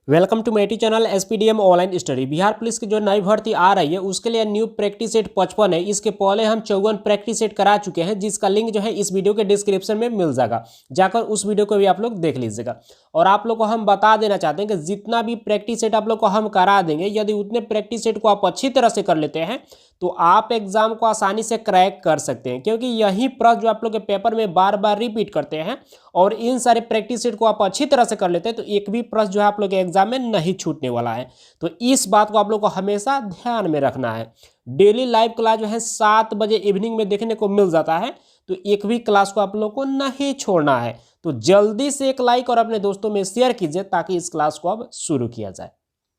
Welcome to मेटी channel SPDM online study. Bihar police की जो नई भर्ती आ रही है उसके लिए न्यू प्रैक्टिस सेट 55 है। इसके पहले हम 54 प्रैक्टिस सेट करा चुके हैं, जिसका लिंक जो है इस वीडियो के डिस्क्रिप्शन में मिल जाएगा। जाकर उस वीडियो को भी आप लोग देख लीजिएगा। और आप लोग को हम बता देना चाहते हैं कि जितना भी प्रैक्टिस सेट आप लोग को हम करा देंगे, यदि उतने प्रैक्टिस सेट को आप अच्छी तरह से कर लेते हैं तो आप एग्जाम को आसानी से क्रैक कर सकते हैं, क्योंकि यही प्रश्न जो आप लोग के पेपर में बार बार रिपीट करते हैं और इन सारे प्रैक्टिस सेट को आप अच्छी तरह से कर लेते हैं तो एक भी प्रश्न जो है आप लोग के एग्जाम में नहीं छूटने वाला है। तो इस बात को आप लोग को हमेशा ध्यान में रखना है। डेली लाइव क्लास जो है 7 बजे इवनिंग में देखने को मिल जाता है, तो एक भी क्लास को आप लोग को नहीं छोड़ना है। तो जल्दी से एक लाइक और अपने दोस्तों में शेयर कीजिए ताकि इस क्लास को अब शुरू किया जाए।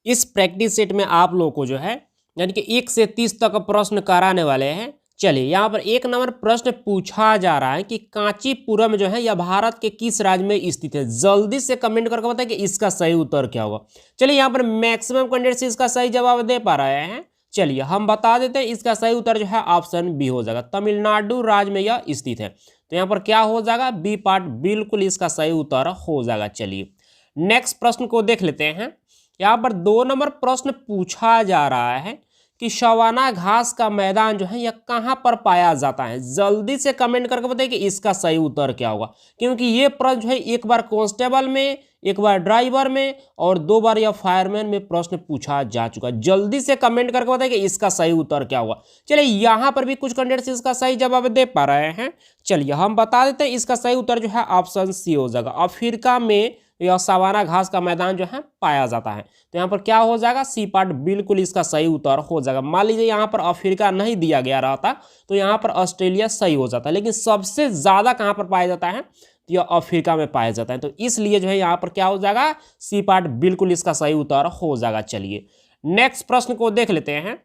इस प्रैक्टिस सेट में आप लोग को जो है यानी कि 1 से 30 तक प्रश्न कराने वाले हैं। चलिए, यहाँ पर एक नंबर प्रश्न पूछा जा रहा है कि कांचीपुरम जो है यह भारत के किस राज्य में स्थित है। जल्दी से कमेंट करके बताएं कि इसका सही उत्तर क्या होगा। चलिए, यहाँ पर मैक्सिमम कैंडिडेट्स इसका सही जवाब दे पा रहे हैं। चलिए हम बता देते हैं, इसका सही उत्तर जो है ऑप्शन बी हो जाएगा। तमिलनाडु राज्य में यह स्थित है। तो यहाँ पर क्या हो जाएगा, बी पार्ट बिल्कुल इसका सही उत्तर हो जाएगा। चलिए नेक्स्ट प्रश्न को देख लेते हैं। यहाँ पर 2 नंबर प्रश्न पूछा जा रहा है कि सवाना घास का मैदान जो है यह कहाँ पर पाया जाता है। जल्दी से कमेंट करके बताइए कि इसका सही उत्तर क्या होगा, क्योंकि ये प्रश्न जो है एक बार कांस्टेबल में, एक बार ड्राइवर में और 2 बार या फायरमैन में प्रश्न पूछा जा चुका है। जल्दी से कमेंट करके बताइए कि इसका सही उत्तर क्या होगा। चलिए यहाँ पर भी कुछ कैंडिडेट्स इसका सही जवाब दे पा रहे हैं। चलिए हम बता देते हैं, इसका सही उत्तर जो है ऑप्शन सी हो जाएगा। अफ्रीका में यह सवाना घास का मैदान जो है पाया जाता है। तो यहाँ पर क्या हो जाएगा, सी पार्ट बिल्कुल इसका सही उत्तर हो जाएगा। मान लीजिए यहाँ पर अफ्रीका नहीं दिया गया रहता तो यहाँ पर ऑस्ट्रेलिया सही हो जाता, लेकिन सबसे ज़्यादा कहाँ पर पाया जाता है तो यह अफ्रीका में पाया जाता है। तो इसलिए जो है यहाँ पर क्या हो जाएगा, सी पार्ट बिल्कुल इसका सही उत्तर हो जाएगा। चलिए नेक्स्ट प्रश्न को देख लेते हैं।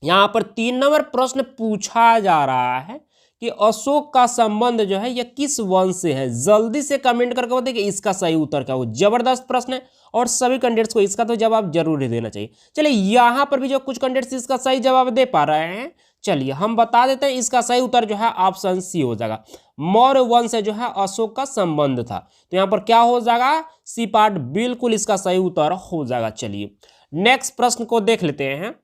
यहाँ पर 3 नंबर प्रश्न पूछा जा रहा है कि अशोक का संबंध जो है यह किस वंश से है। जल्दी से कमेंट करके बताइए कि इसका सही उत्तर क्या हो। जबरदस्त प्रश्न है और सभी कैंडिडेट्स को इसका तो जवाब जरूर ही देना चाहिए। चलिए यहाँ पर भी जो कुछ कैंडिडेट्स इसका सही जवाब दे पा रहे हैं, चलिए हम बता देते हैं, इसका सही उत्तर जो है ऑप्शन सी हो जाएगा। मौर्य वंश से जो है अशोक का संबंध था। तो यहाँ पर क्या हो जाएगा, सी पार्ट बिल्कुल इसका सही उत्तर हो जाएगा। चलिए नेक्स्ट प्रश्न को देख लेते हैं।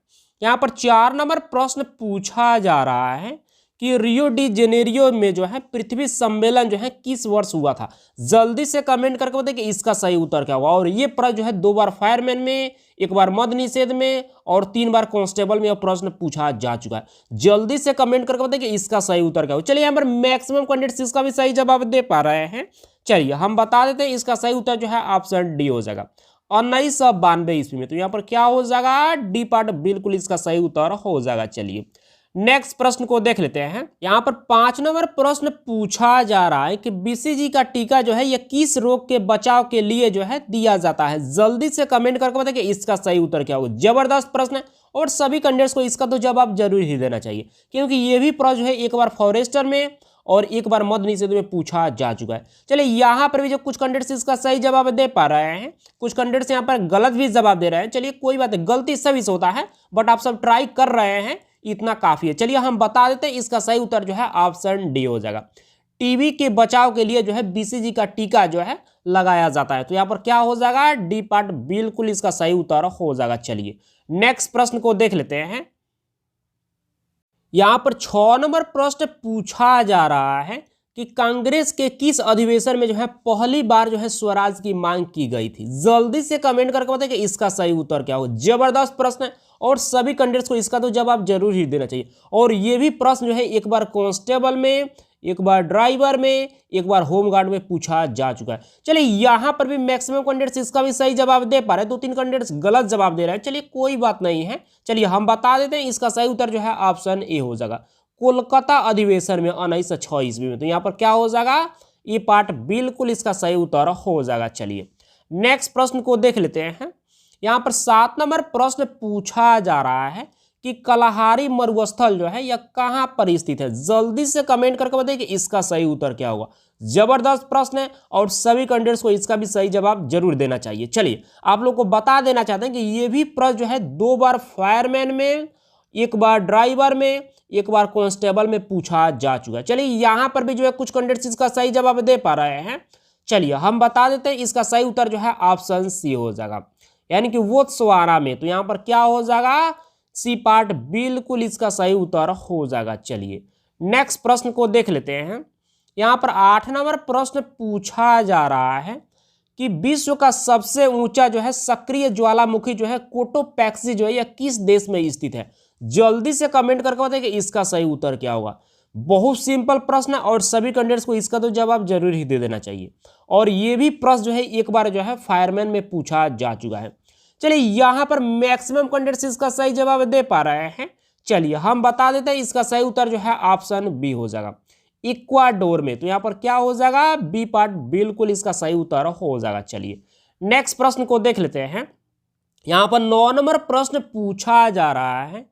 यहाँ पर 4 नंबर प्रश्न पूछा जा रहा है कि रियो डी जेनेरियो में जो है पृथ्वी सम्मेलन जो है किस वर्ष हुआ था। जल्दी से कमेंट करके बताइए कि इसका सही उत्तर क्या हुआ। और ये प्रश्न जो है 2 बार फायरमैन में, 1 बार मद्य निषेध में और 3 बार कांस्टेबल में यह प्रश्न पूछा जा चुका है। जल्दी से कमेंट करके बताइए कि इसका सही उत्तर क्या हो। चलिए यहाँ पर मैक्सिमम कैंडिडेट्स इसका भी सही जवाब दे पा रहे हैं। चलिए हम बता देते हैं, इसका सही उत्तर जो है ऑप्शन डी हो जाएगा 1992 ईस्वी में। तो यहाँ पर क्या हो जाएगा, डी पार्ट बिल्कुल इसका सही उत्तर हो जाएगा। चलिए नेक्स्ट प्रश्न को देख लेते हैं। यहाँ पर 5 नंबर प्रश्न पूछा जा रहा है कि बीसीजी का टीका जो है यह किस रोग के बचाव के लिए जो है दिया जाता है। जल्दी से कमेंट करके बताइए कि इसका सही उत्तर क्या होगा। जबरदस्त प्रश्न है और सभी कैंडिडेट्स को इसका तो जवाब जरूर ही देना चाहिए, क्योंकि ये भी प्रश्न जो है एक बार फॉरेस्टर में और 1 बार मद्य निषेध में पूछा जा चुका है। चलिए यहाँ पर भी जो कुछ कैंडिडेट्स इसका सही जवाब दे पा रहे हैं, कुछ कैंडिडेट्स यहाँ पर गलत भी जवाब दे रहे हैं। चलिए कोई बात नहीं, गलती सभी से होता है, बट आप सब ट्राई कर रहे हैं, इतना काफी है। चलिए हम बता देते हैं, इसका सही उत्तर जो है ऑप्शन डी हो जाएगा। टीबी के बचाव के लिए जो है बीसीजी का टीका जो है लगाया जाता है। तो यहाँ पर क्या हो जाएगा, डी पार्ट बिल्कुल इसका सही उत्तर हो जाएगा। चलिए नेक्स्ट प्रश्न को देख लेते हैं। यहाँ पर 6 नंबर प्रश्न पूछा जा रहा है कि कांग्रेस के किस अधिवेशन में जो है पहली बार जो है स्वराज की मांग की गई थी। जल्दी से कमेंट करके बताइए कि इसका सही उत्तर क्या हो। जबरदस्त प्रश्न है और सभी कैंडिडेट्स को इसका तो जवाब जरूर ही देना चाहिए। और ये भी प्रश्न जो है 1 बार कांस्टेबल में, 1 बार ड्राइवर में, 1 बार होमगार्ड में पूछा जा चुका है। चलिए यहाँ पर भी मैक्सिमम कैंडिडेट्स इसका भी सही जवाब दे पा रहे हैं, 2-3 कैंडिडेट्स गलत जवाब दे रहे हैं। चलिए कोई बात नहीं है। चलिए हम बता देते हैं, इसका सही उत्तर जो है ऑप्शन ए हो जाएगा। कोलकाता अधिवेशन में 1906 ईस्वी में। तो यहाँ पर क्या हो जाएगा, ये पार्ट बिल्कुल इसका सही उत्तर हो जाएगा। चलिए नेक्स्ट प्रश्न को देख लेते हैं। यहाँ पर 7 नंबर प्रश्न पूछा जा रहा है कि कलाहारी मरुस्थल जो है यह कहाँ पर स्थित है। जल्दी से कमेंट करके बताइए कि इसका सही उत्तर क्या होगा। जबरदस्त प्रश्न है और सभी कैंडिडेट्स को इसका भी सही जवाब जरूर देना चाहिए। चलिए आप लोग को बता देना चाहते हैं कि ये भी प्रश्न जो है 2 बार फायरमैन में, 1 बार ड्राइवर में, 1 बार कांस्टेबल में पूछा जा चुका है। चलिए यहाँ पर भी जो है कुछ कैंडिडेट्स इसका सही जवाब दे पा रहे हैं। चलिए हम बता देते हैं, इसका सही उत्तर जो है ऑप्शन सी हो जाएगा, यानी कि बोत्सवाना में। तो यहाँ पर क्या हो जाएगा, सी पार्ट बिल्कुल इसका सही उत्तर हो जाएगा। चलिए नेक्स्ट प्रश्न को देख लेते हैं। यहाँ पर 8 नंबर प्रश्न पूछा जा रहा है कि विश्व का सबसे ऊंचा जो है सक्रिय ज्वालामुखी जो है कोटोपैक्सी जो है यह किस देश में स्थित है। जल्दी से कमेंट करके बताइए कि इसका सही उत्तर क्या होगा। बहुत सिंपल प्रश्न है और सभी कैंडिडेट्स को इसका तो जवाब जरूर ही दे देना चाहिए। और ये भी प्रश्न जो है एक बार जो है फायरमैन में पूछा जा चुका है। चलिए यहाँ पर मैक्सिमम कैंडिडेट्स इसका सही जवाब दे पा रहे हैं। चलिए हम बता देते हैं, इसका सही उत्तर जो है ऑप्शन बी हो जाएगा, इक्वाडोर में। तो यहाँ पर क्या हो जाएगा, बी पार्ट बिल्कुल इसका सही उत्तर हो जाएगा। चलिए नेक्स्ट प्रश्न को देख लेते हैं। यहाँ पर 9 नंबर प्रश्न पूछा जा रहा है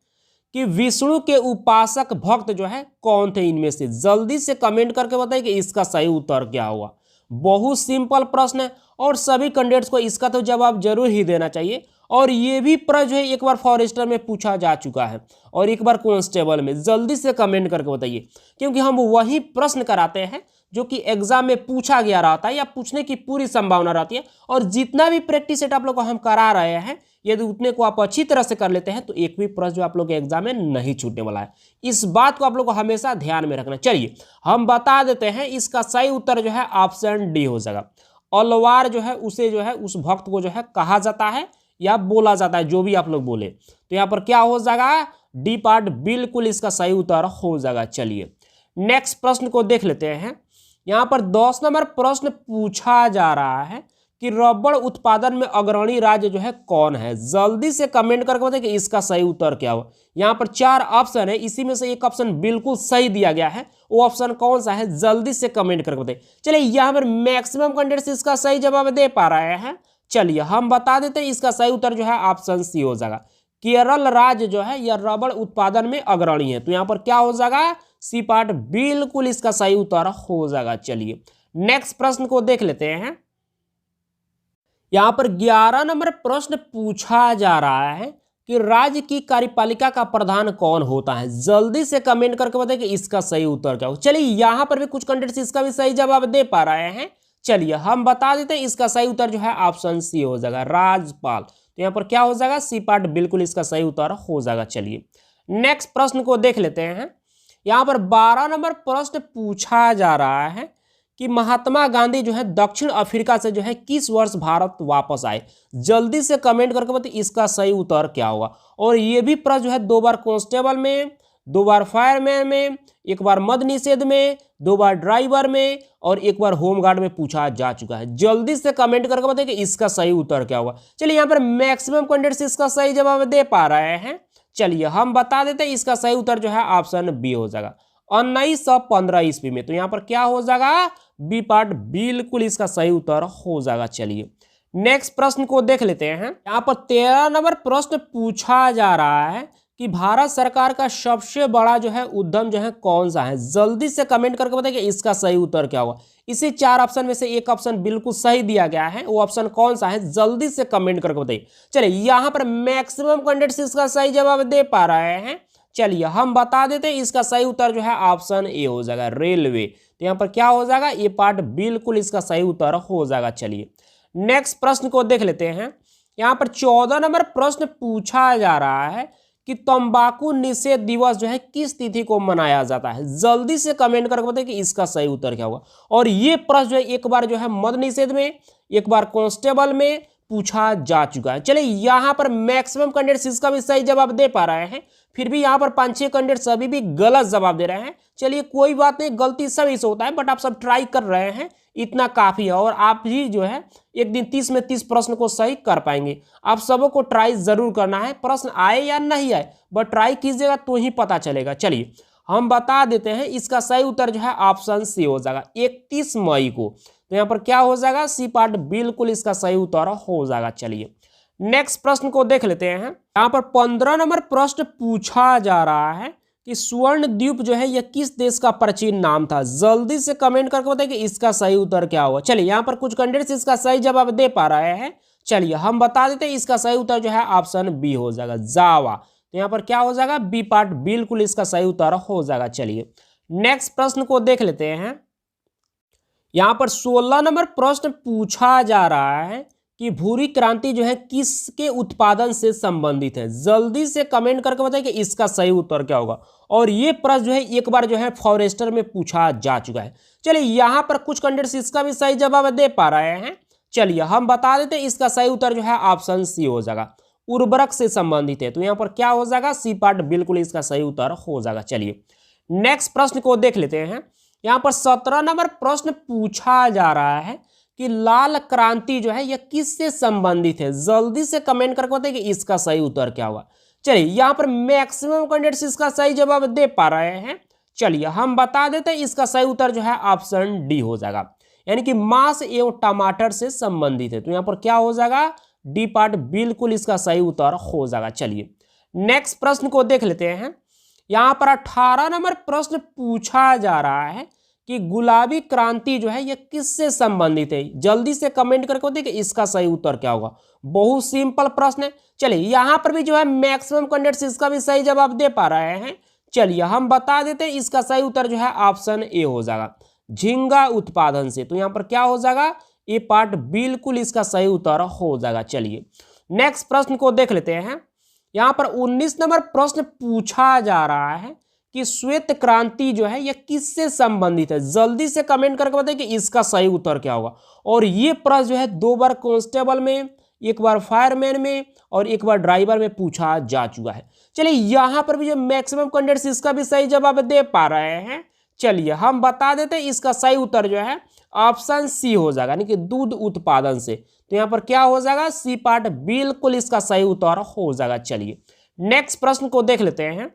कि विष्णु के उपासक भक्त जो है कौन थे इनमें से। जल्दी से कमेंट करके बताइए कि इसका सही उत्तर क्या होगा। बहुत सिंपल प्रश्न है और सभी कैंडिडेट्स को इसका तो जवाब जरूर ही देना चाहिए। और ये भी प्रश्न जो है एक बार फॉरेस्टर में पूछा जा चुका है और एक बार कांस्टेबल में। जल्दी से कमेंट करके बताइए, क्योंकि हम वही प्रश्न कराते हैं जो कि एग्जाम में पूछा गया रहता है या पूछने की पूरी संभावना रहती है। और जितना भी प्रैक्टिस सेट आप लोग को हम करा रहे हैं, यदि उतने को आप अच्छी तरह से कर लेते हैं तो एक भी प्रश्न जो आप लोग के एग्जाम में नहीं छूटने वाला है। इस बात को आप लोग को हमेशा ध्यान में रखना। चलिए हम बता देते हैं, इसका सही उत्तर जो है ऑप्शन डी हो जाएगा। अलवार जो है उसे जो है उस भक्त को जो है कहा जाता है या बोला जाता है, जो भी आप लोग बोले। तो यहाँ पर क्या हो जाएगा, डी पार्ट बिल्कुल इसका सही उत्तर हो जाएगा। चलिए नेक्स्ट प्रश्न को देख लेते हैं। यहाँ पर 10 नंबर प्रश्न पूछा जा रहा है कि रबड़ उत्पादन में अग्रणी राज्य जो है कौन है। जल्दी से कमेंट करके बताइए कि इसका सही उत्तर क्या हो। यहाँ पर 4 ऑप्शन है, इसी में से एक ऑप्शन बिल्कुल सही दिया गया है। वो ऑप्शन कौन सा है, जल्दी से कमेंट करके बताइए। चलिए यहाँ पर मैक्सिमम कैंडिडेट्स इसका सही जवाब दे पा रहे हैं। चलिए हम बता देते हैं, इसका सही उत्तर जो है ऑप्शन सी हो जाएगा। केरल राज्य जो है यह रबड़ उत्पादन में अग्रणी है। तो यहाँ पर क्या हो जाएगा, सी पार्ट बिल्कुल इसका सही उत्तर हो जाएगा। चलिए नेक्स्ट प्रश्न को देख लेते हैं। यहाँ पर 11 नंबर प्रश्न पूछा जा रहा है कि राज्य की कार्यपालिका का प्रधान कौन होता है। जल्दी से कमेंट करके बताइए कि इसका सही उत्तर क्या हो। चलिए यहाँ पर भी कुछ कैंडिडेट्स इसका भी सही जवाब दे पा रहे हैं। चलिए हम बता देते हैं, इसका सही उत्तर जो है ऑप्शन सी हो जाएगा, राज्यपाल। तो यहाँ पर क्या हो जाएगा, सी पार्ट बिल्कुल इसका सही उत्तर हो जाएगा। चलिए नेक्स्ट प्रश्न को देख लेते हैं। यहाँ पर 12 नंबर प्रश्न पूछा जा रहा है कि महात्मा गांधी जो है दक्षिण अफ्रीका से जो है किस वर्ष भारत वापस आए। जल्दी से कमेंट करके बताइए इसका सही उत्तर क्या होगा। और ये भी प्रश्न जो है 2 बार कांस्टेबल में, 2 बार फायरमैन में, 1 बार मद निषेध में, 2 बार ड्राइवर में और 1 बार होमगार्ड में पूछा जा चुका है। जल्दी से कमेंट करके बताइए कि इसका सही उत्तर क्या होगा। चलिए यहाँ पर मैक्सिमम कैंडिडेट्स इसका सही जवाब दे पा रहे हैं। चलिए हम बता देते हैं, इसका सही उत्तर जो है ऑप्शन बी हो जाएगा, 1915 ईस्वी में। तो यहाँ पर क्या हो जाएगा, बी पार्ट बिल्कुल इसका सही उत्तर हो जाएगा। चलिए नेक्स्ट प्रश्न को देख लेते हैं। यहाँ पर 13 नंबर प्रश्न पूछा जा रहा है कि भारत सरकार का सबसे बड़ा जो है उद्यम जो है कौन सा है। जल्दी से कमेंट करके बताइए कि इसका सही उत्तर क्या होगा। इसी 4 ऑप्शन में से एक ऑप्शन बिल्कुल सही दिया गया है, वो ऑप्शन कौन सा है, जल्दी से कमेंट करके बताइए। चलिए यहाँ पर मैक्सिमम कैंडिडेट्स इसका सही जवाब दे पा रहे हैं। चलिए हम बता देते हैं, इसका सही उत्तर जो है ऑप्शन ए हो जाएगा, रेलवे। तो यहाँ पर क्या हो जाएगा, ये पार्ट बिल्कुल इसका सही उत्तर हो जाएगा। चलिए नेक्स्ट प्रश्न को देख लेते हैं। यहाँ पर 14 नंबर प्रश्न पूछा जा रहा है कि तंबाकू निषेध दिवस जो है किस तिथि को मनाया जाता है। जल्दी से कमेंट करके बताइए कि इसका सही उत्तर क्या होगा। और ये प्रश्न जो है एक बार जो है मद निषेध में, 1 बार कांस्टेबल में पूछा जा चुका है। चलिए यहाँ पर मैक्सिमम कैंडिडेट्स इसका भी सही जवाब दे पा रहे हैं। फिर भी यहाँ पर 5-6 कैंडिडेट्स अभी भी गलत जवाब दे रहे हैं। चलिए कोई बात नहीं, गलती सभी से होता है, बट आप सब ट्राई कर रहे हैं, इतना काफी है। और आप ही जो है एक दिन 30 में 30 प्रश्न को सही कर पाएंगे। आप सबों को ट्राई जरूर करना है, प्रश्न आए या नहीं आए, बट ट्राई कीजिएगा तो ही पता चलेगा। चलिए हम बता देते हैं, इसका सही उत्तर जो है ऑप्शन सी हो जाएगा, 31 मई को। तो यहाँ पर क्या हो जाएगा, सी पार्ट बिल्कुल इसका सही उत्तर हो जाएगा। चलिए नेक्स्ट प्रश्न को देख लेते हैं। यहाँ पर 15 नंबर प्रश्न पूछा जा रहा है कि स्वर्ण द्वीप जो है यह किस देश का प्राचीन नाम था। जल्दी से कमेंट करके बताइए कि इसका सही उत्तर क्या होगा। चलिए यहाँ पर कुछ कैंडिडेट्स इसका सही जवाब दे पा रहे हैं। चलिए हम बता देते हैं, इसका सही उत्तर जो है ऑप्शन बी हो जाएगा, जावा। तो यहाँ पर क्या हो जाएगा, बी पार्ट बिल्कुल इसका सही उत्तर हो जाएगा। चलिए नेक्स्ट प्रश्न को देख लेते हैं। यहाँ पर 16 नंबर प्रश्न पूछा जा रहा है कि भूरी क्रांति जो है किसके उत्पादन से संबंधित है। जल्दी से कमेंट करके बताइए कि इसका सही उत्तर क्या होगा। और ये प्रश्न जो है एक बार जो है फॉरेस्टर में पूछा जा चुका है। चलिए यहाँ पर कुछ कैंडिडेट्स इसका भी सही जवाब दे पा रहे हैं। चलिए हम बता देते हैं, इसका सही उत्तर जो है ऑप्शन सी हो जाएगा, उर्वरक से संबंधित है। तो यहाँ पर क्या हो जाएगा, सी पार्ट बिल्कुल इसका सही उत्तर हो जाएगा। चलिए नेक्स्ट प्रश्न को देख लेते हैं। यहाँ पर 17 नंबर प्रश्न पूछा जा रहा है कि लाल क्रांति जो है यह किससे संबंधित है। जल्दी से कमेंट करके बताइए कि इसका सही उत्तर क्या होगा। चलिए यहाँ पर मैक्सिमम कैंडिडेट्स इसका सही जवाब दे पा रहे हैं। चलिए हम बता देते हैं, इसका सही उत्तर जो है ऑप्शन डी हो जाएगा, यानी कि मांस एवं टमाटर से संबंधित है। तो यहाँ पर क्या हो जाएगा, डी पार्ट बिल्कुल इसका सही उत्तर हो जाएगा। चलिए नेक्स्ट प्रश्न को देख लेते हैं। यहाँ पर 18 नंबर प्रश्न पूछा जा रहा है कि गुलाबी क्रांति जो है यह किससे संबंधित है। जल्दी से कमेंट करके बताइए कि इसका सही उत्तर क्या होगा। बहुत सिंपल प्रश्न है। चलिए यहाँ पर भी जो है मैक्सिमम कैंडिडेट्स इसका भी सही जवाब दे पा रहे हैं। चलिए हम बता देते हैं, इसका सही उत्तर जो है ऑप्शन ए हो जाएगा, झींगा उत्पादन से। तो यहाँ पर क्या हो जाएगा, ए पार्ट बिल्कुल इसका सही उत्तर हो जाएगा। चलिए नेक्स्ट प्रश्न को देख लेते हैं। यहाँ पर 19 नंबर प्रश्न पूछा जा रहा है कि श्वेत क्रांति जो है यह किससे संबंधित है। जल्दी से कमेंट करके बताइए कि इसका सही उत्तर क्या होगा। और ये प्रश्न जो है 2 बार कांस्टेबल में, एक बार फायरमैन में और एक बार ड्राइवर में पूछा जा चुका है। चलिए यहाँ पर भी जो मैक्सिमम कैंडिडेट्स इसका भी सही जवाब दे पा रहे हैं। चलिए हम बता देते हैं, इसका सही उत्तर जो है ऑप्शन सी हो जाएगा, यानी कि दूध उत्पादन से। तो यहाँ पर क्या हो जाएगा, सी पार्ट बिल्कुल इसका सही उत्तर हो जाएगा। चलिए नेक्स्ट प्रश्न को देख लेते हैं।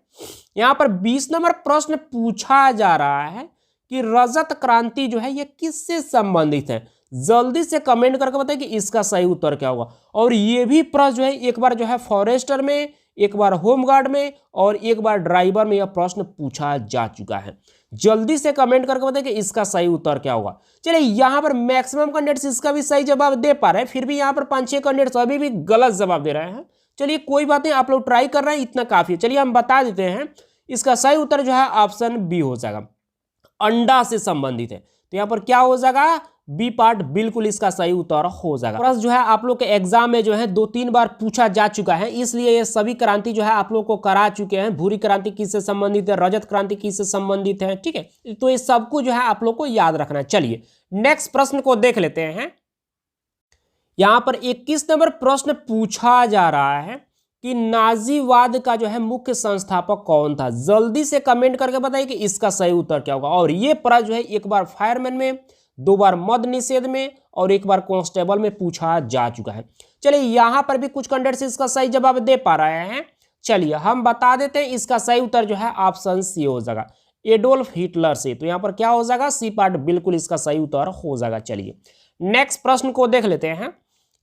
यहाँ पर 20 नंबर प्रश्न पूछा जा रहा है कि रजत क्रांति जो है यह किससे संबंधित है। जल्दी से कमेंट करके बताइए कि इसका सही उत्तर क्या होगा। और ये भी प्रश्न जो है एक बार जो है फॉरेस्टर में, एक बार होमगार्ड में और एक बार ड्राइवर में यह प्रश्न पूछा जा चुका है। जल्दी से कमेंट करके बताइए कि इसका सही उत्तर क्या होगा। चलिए यहाँ पर मैक्सिमम कैंडिडेट्स इसका भी सही जवाब दे पा रहे हैं, फिर भी यहाँ पर 5-6 कैंडिडेट्स अभी भी गलत जवाब दे रहे हैं। चलिए कोई बात नहीं, आप लोग ट्राई कर रहे हैं, इतना काफी है। चलिए हम बता देते हैं, इसका सही उत्तर जो है ऑप्शन बी हो जाएगा, अंडा से संबंधित है। तो यहाँ पर क्या हो जाएगा, बी पार्ट बिल्कुल इसका सही उत्तर हो जाएगा। प्रश्न जो है आप लोग के एग्जाम में जो है 2-3 बार पूछा जा चुका है, इसलिए ये सभी क्रांति जो है आप लोग को करा चुके हैं। भूरी क्रांति किससे संबंधित है, रजत क्रांति किससे संबंधित है, ठीक है। तो ये सबको जो है आप लोग को याद रखना है। चलिए नेक्स्ट प्रश्न को देख लेते हैं। यहाँ पर 21 नंबर प्रश्न पूछा जा रहा है कि नाजीवाद का जो है मुख्य संस्थापक कौन था। जल्दी से कमेंट करके बताइए कि इसका सही उत्तर क्या होगा। और ये प्रश्न जो है एक बार फायरमैन में, 2 बार मद निषेध में और एक बार कांस्टेबल में पूछा जा चुका है। चलिए यहाँ पर भी कुछ कैंडिडेट्स इसका सही जवाब दे पा रहे हैं। चलिए हम बता देते हैं, इसका सही उत्तर जो है ऑप्शन सी हो जाएगा, एडोल्फ हिटलर से। तो यहाँ पर क्या हो जाएगा, सी पार्ट बिल्कुल इसका सही उत्तर हो जाएगा। चलिए नेक्स्ट प्रश्न को देख लेते हैं।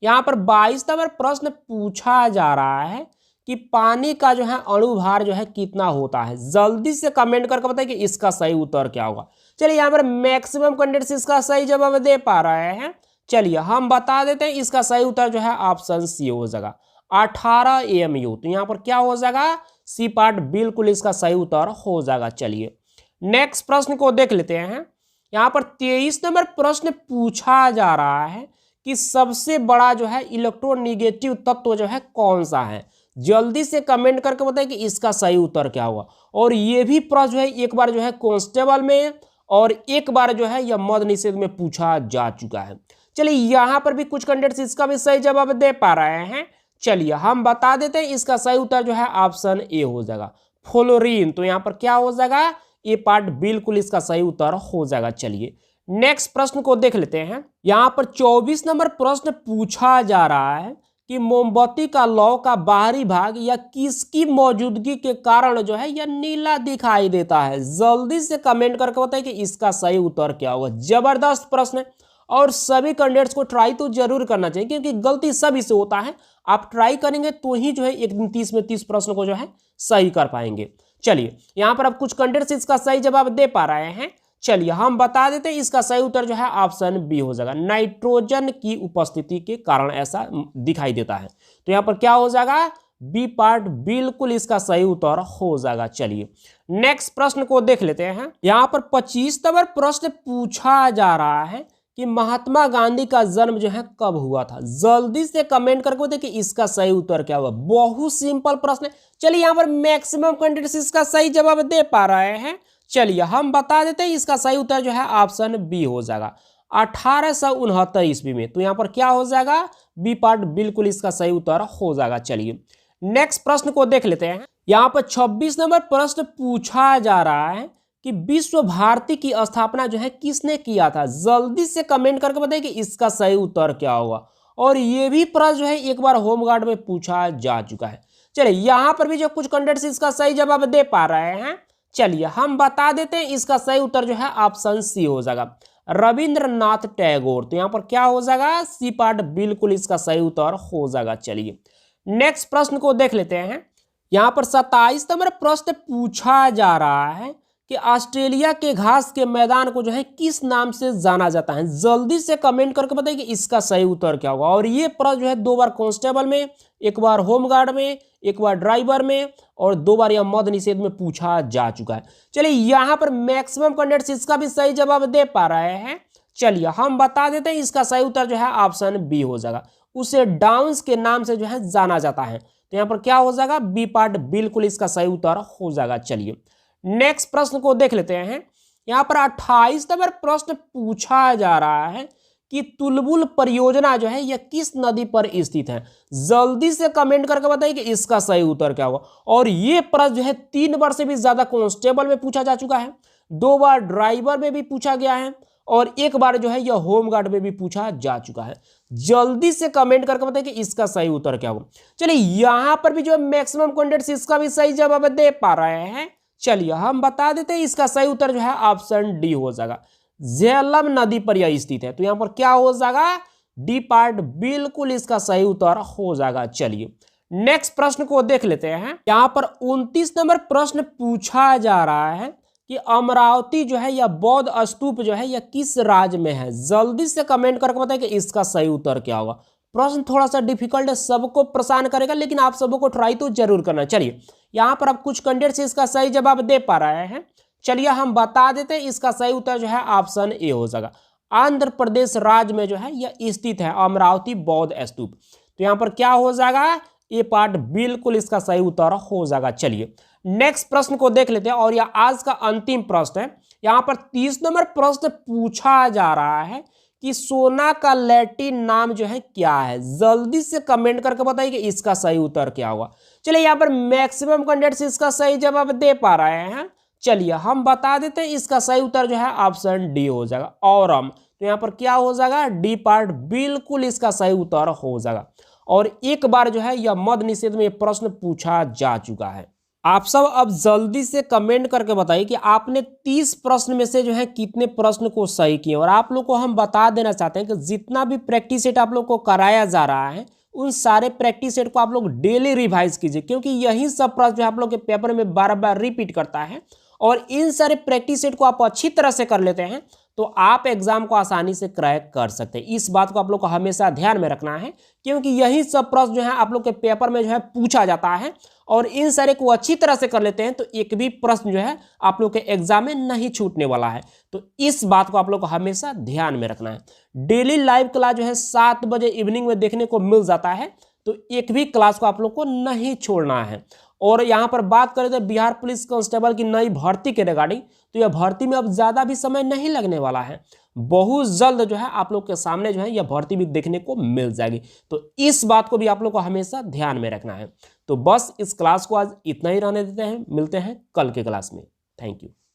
यहाँ पर 22 नंबर प्रश्न पूछा जा रहा है कि पानी का जो है अणुभार जो है कितना होता है। जल्दी से कमेंट करके बताइए कि इसका सही उत्तर क्या होगा। चलिए यहाँ पर मैक्सिमम कैंडिडेट्स इसका सही जवाब दे पा रहे हैं। चलिए हम बता देते हैं, इसका सही उत्तर जो है ऑप्शन सी हो जाएगा, 18 AMU। तो यहाँ पर क्या हो जाएगा, सी पार्ट बिल्कुल इसका सही उत्तर हो जाएगा। चलिए नेक्स्ट प्रश्न को देख लेते हैं। यहाँ पर 23 नंबर प्रश्न पूछा जा रहा है कि सबसे बड़ा जो है इलेक्ट्रोनेगेटिव तत्व जो है कौन सा है। जल्दी से कमेंट करके बताइए कि इसका सही उत्तर क्या होगा। और ये भी प्रश्न जो है एक बार जो है कांस्टेबल में और एक बार जो है यह मद निषेध में पूछा जा चुका है। चलिए यहाँ पर भी कुछ कैंडिडेट्स इसका भी सही जवाब दे पा रहे हैं। चलिए हम बता देते हैं, इसका सही उत्तर जो है ऑप्शन ए हो जाएगा, फ्लोरीन। तो यहाँ पर क्या हो जाएगा, ए पार्ट बिल्कुल इसका सही उत्तर हो जाएगा। चलिए नेक्स्ट प्रश्न को देख लेते हैं। यहाँ पर 24 नंबर प्रश्न पूछा जा रहा है कि मोमबत्ती का लौ का बाहरी भाग या किसकी मौजूदगी के कारण जो है यह नीला दिखाई देता है। जल्दी से कमेंट करके बताइए कि इसका सही उत्तर क्या होगा। जबरदस्त प्रश्न है और सभी कैंडिडेट्स को ट्राई तो जरूर करना चाहिए, क्योंकि गलती सभी से होता है। आप ट्राई करेंगे तो ही जो है एक दिन 30 में 30 प्रश्न को जो है सही कर पाएंगे। चलिए यहाँ पर अब कुछ कैंडिडेट्स इसका सही जवाब दे पा रहे हैं। चलिए हम बता देते हैं, इसका सही उत्तर जो है ऑप्शन बी हो जाएगा, नाइट्रोजन की उपस्थिति के कारण ऐसा दिखाई देता है। तो यहाँ पर क्या हो जाएगा, बी पार्ट बिल्कुल इसका सही उत्तर हो जाएगा। चलिए नेक्स्ट प्रश्न को देख लेते हैं। यहाँ पर 25 नंबर प्रश्न पूछा जा रहा है कि महात्मा गांधी का जन्म जो है कब हुआ था। जल्दी से कमेंट करके बताइए कि इसका सही उत्तर क्या हुआ। बहुत सिंपल प्रश्न है। चलिए यहाँ पर मैक्सिमम कैंडिडेट्स इसका सही जवाब दे पा रहे हैं। चलिए हम बता देते हैं, इसका सही उत्तर जो है ऑप्शन बी हो जाएगा 1869 ईस्वी में। तो यहाँ पर क्या हो जाएगा, बी पार्ट बिल्कुल इसका सही उत्तर हो जाएगा। चलिए नेक्स्ट प्रश्न को देख लेते हैं। यहाँ पर 26 नंबर प्रश्न पूछा जा रहा है कि विश्व भारती की स्थापना जो है किसने किया था। जल्दी से कमेंट करके बताइए कि इसका सही उत्तर क्या होगा। और ये भी प्रश्न जो है एक बार होमगार्ड में पूछा जा चुका है। चलिए यहाँ पर भी जो कुछ कैंडिडेट्स इसका सही जवाब दे पा रहे हैं। चलिए हम बता देते हैं, इसका सही उत्तर जो है ऑप्शन सी हो जाएगा, रविंद्रनाथ टैगोर। तो यहाँ पर क्या हो जाएगा, सी पार्ट बिल्कुल इसका सही उत्तर हो जाएगा। चलिए नेक्स्ट प्रश्न को देख लेते हैं। यहाँ पर 27 नंबर प्रश्न पूछा जा रहा है कि ऑस्ट्रेलिया के घास के मैदान को जो है किस नाम से जाना जाता है। जल्दी से कमेंट करके बताइए कि इसका सही उत्तर क्या होगा। और ये प्रश्न जो है 2 बार कांस्टेबल में, एक बार होमगार्ड में, एक बार ड्राइवर में और 2 बार यह मद्य निषेध में पूछा जा चुका है। चलिए यहाँ पर मैक्सिमम कैंडिडेट्स इसका भी सही जवाब दे पा रहे हैं। चलिए हम बता देते हैं, इसका सही उत्तर जो है ऑप्शन बी हो जाएगा, उसे डाउन्स के नाम से जो है जाना जाता है। तो यहाँ पर क्या हो जाएगा, बी पार्ट बिल्कुल इसका सही उत्तर हो जाएगा। चलिए नेक्स्ट प्रश्न को देख लेते हैं। यहाँ पर 28 नंबर प्रश्न पूछा जा रहा है कि तुलबुल परियोजना जो है यह किस नदी पर स्थित है। जल्दी से कमेंट करके बताइए कि इसका सही उत्तर क्या होगा। और ये प्रश्न जो है 3 बार से भी ज्यादा कांस्टेबल में पूछा जा चुका है, 2 बार ड्राइवर में भी पूछा गया है और 1 बार जो है यह होमगार्ड में भी पूछा जा चुका है। जल्दी से कमेंट करके बताइए कि इसका सही उत्तर क्या होगा। चलिए यहाँ पर भी जो मैक्सिमम कैंडिडेट्स इसका भी सही जवाब दे पा रहे हैं। चलिए हम बता देते हैं, इसका सही उत्तर जो है ऑप्शन डी हो जाएगा, झेलम नदी पर यह स्थित है। तो यहाँ पर क्या हो जाएगा, डी पार्ट बिल्कुल इसका सही उत्तर हो जाएगा। चलिए नेक्स्ट प्रश्न को देख लेते हैं। यहाँ पर 29 नंबर प्रश्न पूछा जा रहा है कि अमरावती जो है यह बौद्ध स्तूप जो है यह किस राज्य में है। जल्दी से कमेंट करके बताइए कि इसका सही उत्तर क्या होगा। प्रश्न थोड़ा सा डिफिकल्ट है, सबको परेशान करेगा, लेकिन आप सबको ट्राई तो जरूर करना। चलिए यहाँ पर अब कुछ कैंडिडेट्स इसका सही जवाब दे पा रहे हैं। चलिए हम बता देते हैं, इसका सही उत्तर जो है ऑप्शन ए हो जाएगा, आंध्र प्रदेश राज्य में जो है यह स्थित है अमरावती बौद्ध स्तूप। तो यहाँ पर क्या हो जाएगा, ए पार्ट बिल्कुल इसका सही उत्तर हो जाएगा। चलिए नेक्स्ट प्रश्न को देख लेते हैं और यह आज का अंतिम प्रश्न है। यहाँ पर 30 नंबर प्रश्न पूछा जा रहा है कि सोना का लैटिन नाम जो है क्या है। जल्दी से कमेंट करके बताइए कि इसका सही उत्तर क्या होगा। चलिए यहाँ पर मैक्सिमम कैंडिडेट्स इसका सही जवाब दे पा रहे हैं। चलिए हम बता देते हैं, इसका सही उत्तर जो है ऑप्शन डी हो जाएगा, औरम। तो यहाँ पर क्या हो जाएगा, डी पार्ट बिल्कुल इसका सही उत्तर हो जाएगा। और 1 बार जो है यह मद्य निषेध में प्रश्न पूछा जा चुका है। आप सब अब जल्दी से कमेंट करके बताइए कि आपने 30 प्रश्न में से जो है कितने प्रश्न को सही किए। और आप लोग को हम बता देना चाहते हैं कि जितना भी प्रैक्टिस सेट आप लोग को कराया जा रहा है, उन सारे प्रैक्टिस सेट को आप लोग डेली रिवाइज कीजिए, क्योंकि यही सब प्रश्न जो आप लोग के पेपर में बार बार रिपीट करता है। और इन सारे प्रैक्टिस सेट को आप अच्छी तरह से कर लेते हैं तो आप एग्जाम को आसानी से क्रैक कर सकते हैं। इस बात को आप लोग को हमेशा ध्यान में रखना है, क्योंकि यही सब प्रश्न जो है आप लोग के पेपर में जो है पूछा जाता है। और इन सारे को अच्छी तरह से कर लेते हैं तो एक भी प्रश्न जो है आप लोग के एग्जाम में नहीं छूटने वाला है। तो इस बात को आप लोग को हमेशा ध्यान में रखना है। डेली लाइव क्लास जो है 7 बजे इवनिंग में देखने को मिल जाता है, तो एक भी क्लास को आप लोग को नहीं छोड़ना है। और यहाँ पर बात करें तो बिहार पुलिस कांस्टेबल की नई भर्ती के रिगार्डिंग, तो यह भर्ती में अब ज़्यादा भी समय नहीं लगने वाला है। बहुत जल्द जो है आप लोग के सामने जो है यह भर्ती भी देखने को मिल जाएगी। तो इस बात को भी आप लोग को हमेशा ध्यान में रखना है। तो बस इस क्लास को आज इतना ही रहने देते हैं, मिलते हैं कल के क्लास में। Thank you.